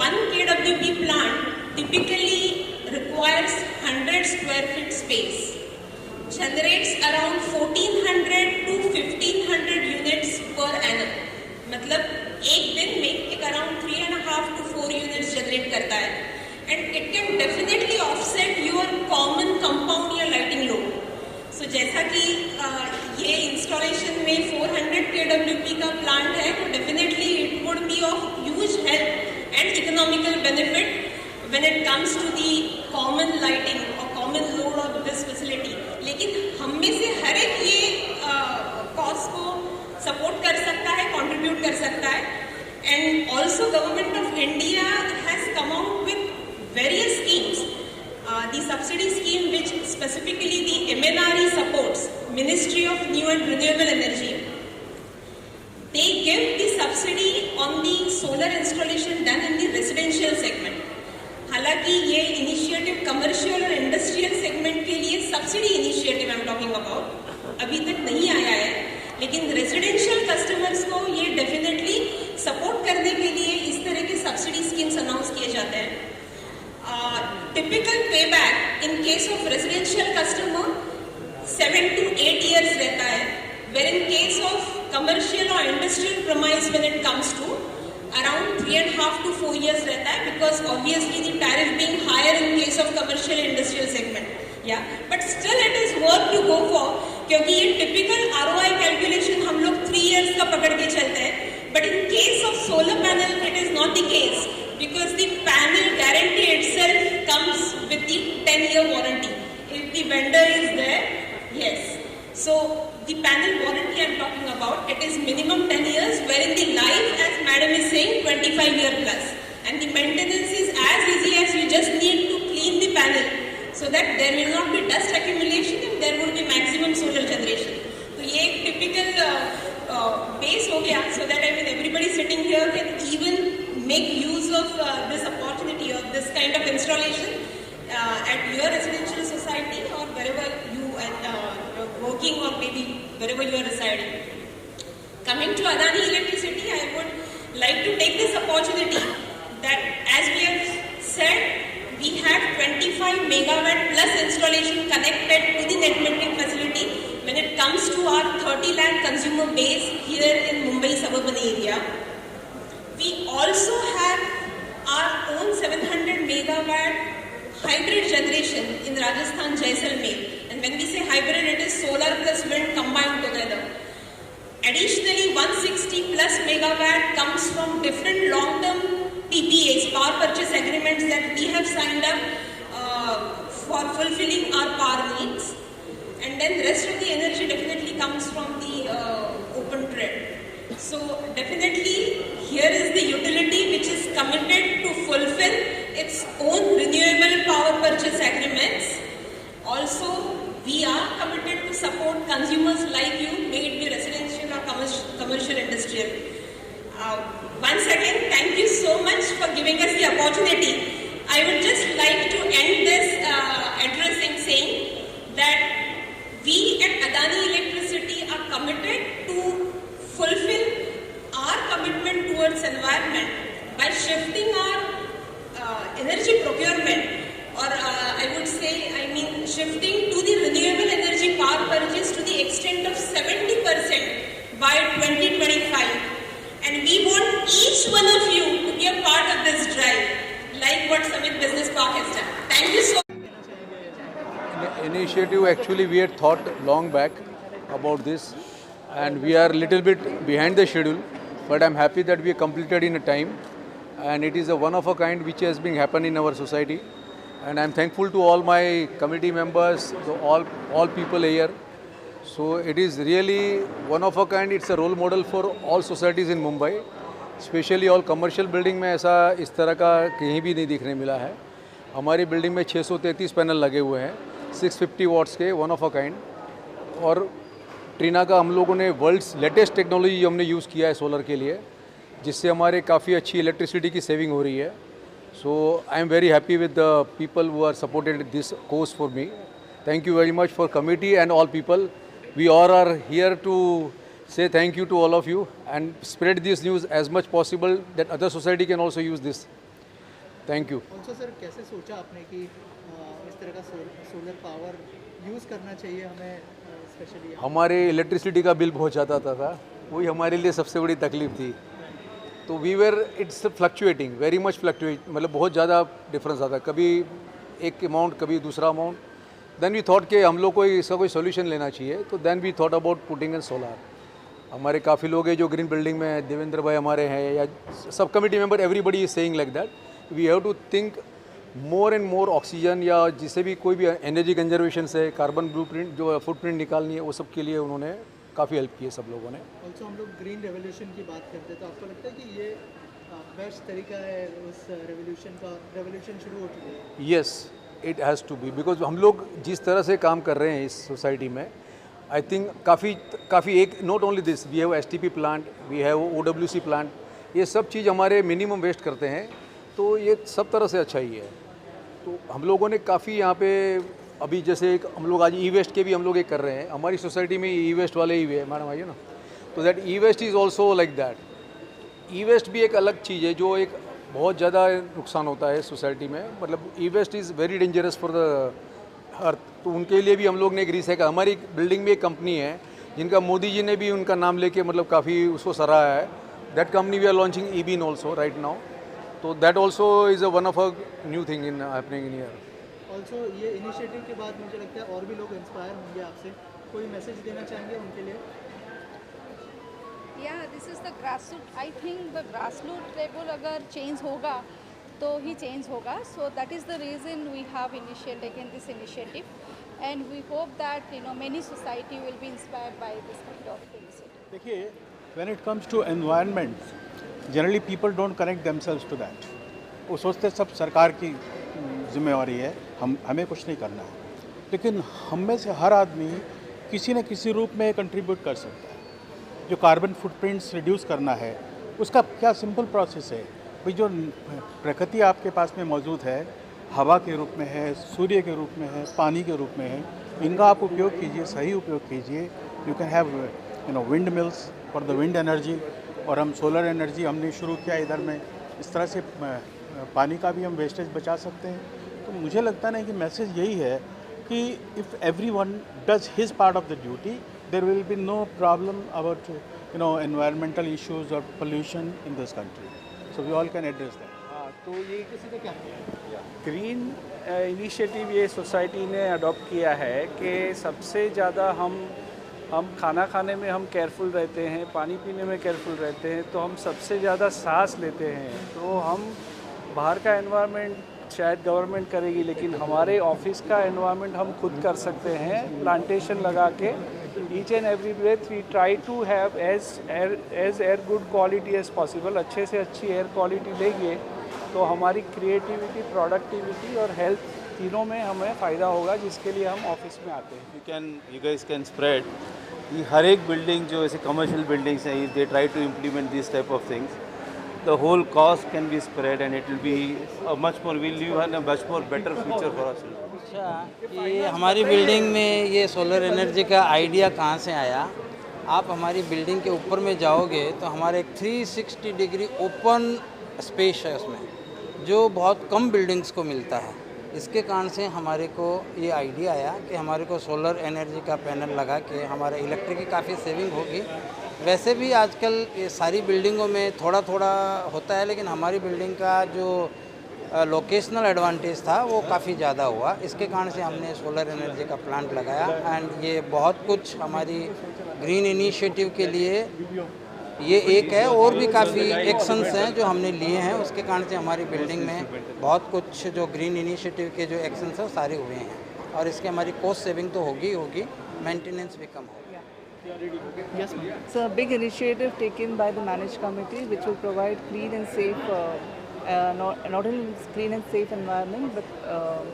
one kWp plant typically requires 100 square feet space, generates around 1400 to 1500 units per annum. मतलब एक दिन में एक अराउंड 3.5 to 4 यूनिट्स जनरेट करता है, and it can definitely offset your common compound या lighting load. सो जैसा कि ये इंस्टॉलेशन में 400 kWp का प्लांट है, तो definitely it would be of huge help and economical benefit when it comes to the common lighting और common load of this facility. लेकिन हम में से हर एक ये कॉस्ट को सपोर्ट कर सकता है, कंट्रीब्यूट कर सकता है. And also government of India has come out with various schemes. The subsidy scheme which specifically the MNRE supports, Ministry of New and Renewable Energy, they give the subsidy on the solar installation done in the residential segment. हालांकि ये initiative commercial और industrial segment के लिए subsidy initiative I am talking about अभी तक नहीं आया है, लेकिन रेजिडेंशियल कस्टमर्स को ये डेफिनेटली सपोर्ट करने के लिए इस तरह के सब्सिडी स्कीम्स अनाउंस किए जाते हैं. Typical payback in case of residential customer 7 to 8 years रहता है, where in case of commercial और industrial premise when it comes to around 3.5 to 4 years रहता है, because obviously the tariff being higher in case of commercial industrial segment. Yeah, but still it is worth to go for, क्योंकि ये typical ROI calculation हम लोग 3 years का पकड़ के चलते हैं. But in case of solar panel it is not the case, because the panel guarantee itself comes with the 10-year warranty. If the vendor is there, yes. So the panel warranty I am talking about, it is minimum 10 years, wherein the life, as madam is saying, 25-year plus. And the maintenance is as easy as you just need to clean the panel so that there will not be dust accumulation and there will be maximum solar generation. So ये एक typical base हो गया, so that I mean everybody sitting here can even make use of this opportunity of this kind of installation at your residential society or wherever you working or maybe wherever you are residing. Coming to Adani Electricity, I would like to take this opportunity that, as we have said, we have 25 megawatt plus installation connected to the net metering facility when it comes to our 30 lakh consumer base here in Mumbai suburban area. We also have our own 700 megawatt hybrid generation in Rajasthan, Jaisalmer. And when we say hybrid, it is solar plus wind combined together. Additionally, 160 plus megawatt comes from different long-term PPAs, power purchase agreements, that we have signed up for fulfilling our power needs. And then the rest of the energy definitely comes from the open trade. So definitely here is the utility which is committed to fulfill its own renewable power purchase agreements. Also, we are committed to support consumers like you, may it be residential or commercial industrial. Once again, thank you so much for giving us the opportunity. I would just like to end this address in saying that we at Adani Electricity are committed to fulfill our commitment towards environment by shifting our energy procurement, or I would say, shifting to the renewable energy power purchase to the extent of 70% by 2025. And we want each one of you to be a part of this drive, like what Summit Business Park has done. Thank you so much. Initiative, actually we had thought long back about this, and we are a little bit behind the schedule, but I'm happy that we completed in a time, and it is a one of a kind which has been happening in our society. And I'm thankful to all my committee members, to all people here. So it is really one of a kind. It's a role model for all societies in Mumbai, especially all commercial building में ऐसा इस तरह का कहीं भी नहीं दिखने मिला है. हमारी बिल्डिंग में 633 पैनल लगे हुए हैं, 650 वाट्स के, वन ऑफ अ काइंड. और ट्रीना का हम लोगों ने वर्ल्ड्स लेटेस्ट टेक्नोलॉजी हमने यूज़ किया है सोलर के लिए, जिससे हमारे काफ़ी अच्छी इलेक्ट्रिसिटी की सेविंग हो रही है. So I am very happy with the people who are supported this course for me. Thank you very much for committee and all people. We all are here to say thank you to all of you and spread this news as much possible that other society can also use this. Thank you. Also sir, कैसे सोचा आपने कि इस तरह का solar power use करना चाहिए हमें स्पेशली? हमारे इलेक्ट्रिसिटी का बिल बहुत ज़्यादा आता था, वही हमारे लिए सबसे बड़ी तकलीफ थी। तो we were it's fluctuating very much fluctuate, मतलब बहुत ज़्यादा डिफरेंस आता, कभी एक अमाउंट कभी दूसरा अमाउंट। देन वी थॉट कि हम लोग को इसका कोई सोल्यूशन लेना चाहिए, तो then we thought about putting in solar. हमारे काफ़ी लोग हैं जो ग्रीन बिल्डिंग में, देवेंद्र भाई हमारे हैं, या सब committee member, everybody is saying like that we have to think more and more oxygen, या जिससे भी कोई भी एनर्जी कंजर्वेशन से कार्बन ब्लूप्रिंट जो फुटप्रिंट निकालनी है, वो सब के लिए उन्होंने काफ़ी हेल्प की है सब लोगों ने। ऑल्सो हम लोग ग्रीन रेवोल्यूशन की बात करते हैं, तो आपको लगता है कि ये बेस्ट तरीका है उस रेवोल्यूशन शुरू हो चुकी है? Yes, it has to be, because हम लोग जिस तरह से काम कर रहे हैं इस सोसाइटी में, आई थिंक काफ़ी एक not only this, we have STP plant, we have OWC plant, ये सब चीज़ हमारे मिनिमम वेस्ट करते हैं, तो ये सब तरह से अच्छा ही है। तो हम लोगों ने काफ़ी यहाँ पे अभी जैसे एक हम लोग आज E-वेस्ट के भी हम लोग एक कर रहे हैं, हमारी सोसाइटी में E-वेस्ट वाले ही है मैडम, आइए ना, तो that e waste is also like that. E waste भी एक अलग चीज़ है जो एक बहुत ज़्यादा नुकसान होता है सोसाइटी में, मतलब e waste is very dangerous for the earth, तो उनके लिए भी हम लोग ने एक रिसाइकल, हमारी बिल्डिंग में एक कंपनी है जिनका मोदी जी ने भी उनका नाम लेके मतलब काफ़ी उसको सराहा है, that company we are launching e bin also right now, तो that also is one of a new thing in happening in year. Also ये इनिशिएटिव के बाद मुझे लगता है और भी लोग इंस्पायर होंगे आपसे, कोई मैसेज देना चाहेंगे उनके लिए? Yeah, this is the grassroots. I think the grassroots level अगर change होगा तो ही change होगा. So that is the reason we have taken this initiative, and we hope that many society will be inspired by this kind of initiative. देखिए, when it comes to environment, generally people don't connect themselves to that. वो सोचते सब सरकार की जिम्मेवारी है, हमें कुछ नहीं करना है, लेकिन हम में से हर आदमी किसी न किसी रूप में कंट्रीब्यूट कर सकता है। जो कार्बन फुटप्रिंट्स रिड्यूस करना है, उसका क्या सिंपल प्रोसेस है भाई, जो प्रकृति आपके पास में मौजूद है, हवा के रूप में है, सूर्य के रूप में है, पानी के रूप में है, इनका आप उपयोग कीजिए, सही उपयोग कीजिए। You can have wind mills for the wind energy, और हम सोलर एनर्जी हमने शुरू किया इधर में, इस तरह से पानी का भी हम वेस्टेज बचा सकते हैं। तो मुझे लगता नहीं कि मैसेज यही है कि if everyone does his part of the duty, there will be no problem about environmental issues or pollution in this country, so we all can address that. तो ये किसी ने क्या किया? ग्रीन इनिशिएटिव ये सोसाइटी ने अडॉप्ट किया है कि सबसे ज़्यादा हम खाना खाने में हम केयरफुल रहते हैं, पानी पीने में केयरफुल रहते हैं, तो हम सबसे ज़्यादा सांस लेते हैं। तो हम बाहर का एनवायरनमेंट शायद गवर्नमेंट करेगी, लेकिन हमारे ऑफिस का एनवायरनमेंट हम खुद कर सकते हैं। प्लांटेशन लगा के each and every breath we try to have as air good quality as possible. अच्छे से अच्छी एयर क्वालिटी लेंगे तो हमारी क्रिएटिविटी, प्रोडक्टिविटी और हेल्थ तीनों में हमें फ़ायदा होगा, जिसके लिए हम ऑफिस में आते हैं। यू गाइस कैन स्प्रेड हर एक बिल्डिंग जो ऐसे कमर्शियल बिल्डिंग्स हैं, they try to implement this type of things, the whole cost can be spread and it will be a much more, we'll live a much more better future for us. अच्छा, ये हमारी building में ये solar energy का idea कहाँ से आया? आप हमारी बिल्डिंग के ऊपर में जाओगे तो हमारे 360 डिग्री ओपन स्पेस है उसमें, जो बहुत कम बिल्डिंग्स को मिलता है। इसके कारण से हमारे को ये आइडिया आया कि हमारे को सोलर एनर्जी का पैनल लगा के हमारे इलेक्ट्रिक की काफ़ी सेविंग होगी। वैसे भी आजकल ये सारी बिल्डिंगों में थोड़ा थोड़ा होता है, लेकिन हमारी बिल्डिंग का जो लोकेशनल एडवांटेज था वो काफ़ी ज़्यादा हुआ। इसके कारण से हमने सोलर एनर्जी का प्लांट लगाया, एंड ये बहुत कुछ हमारी ग्रीन इनिशिएटिव के लिए ये एक है, और भी काफ़ी एक्शंस हैं जो हमने लिए हैं। उसके कारण से हमारी बिल्डिंग में बहुत कुछ जो ग्रीन इनिशिएटिव के जो एक्शंस हैं वो सारे हुए हैं, और इसके हमारी कॉस्ट सेविंग तो होगी, मेंटेनेंस भी कम होगी। Yes, ma'am. It's a big initiative taken by the managed committee, which will provide clean and safe, not only clean and safe environment, but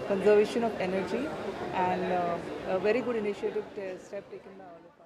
conservation of energy, and a very good initiative step taken by all of us.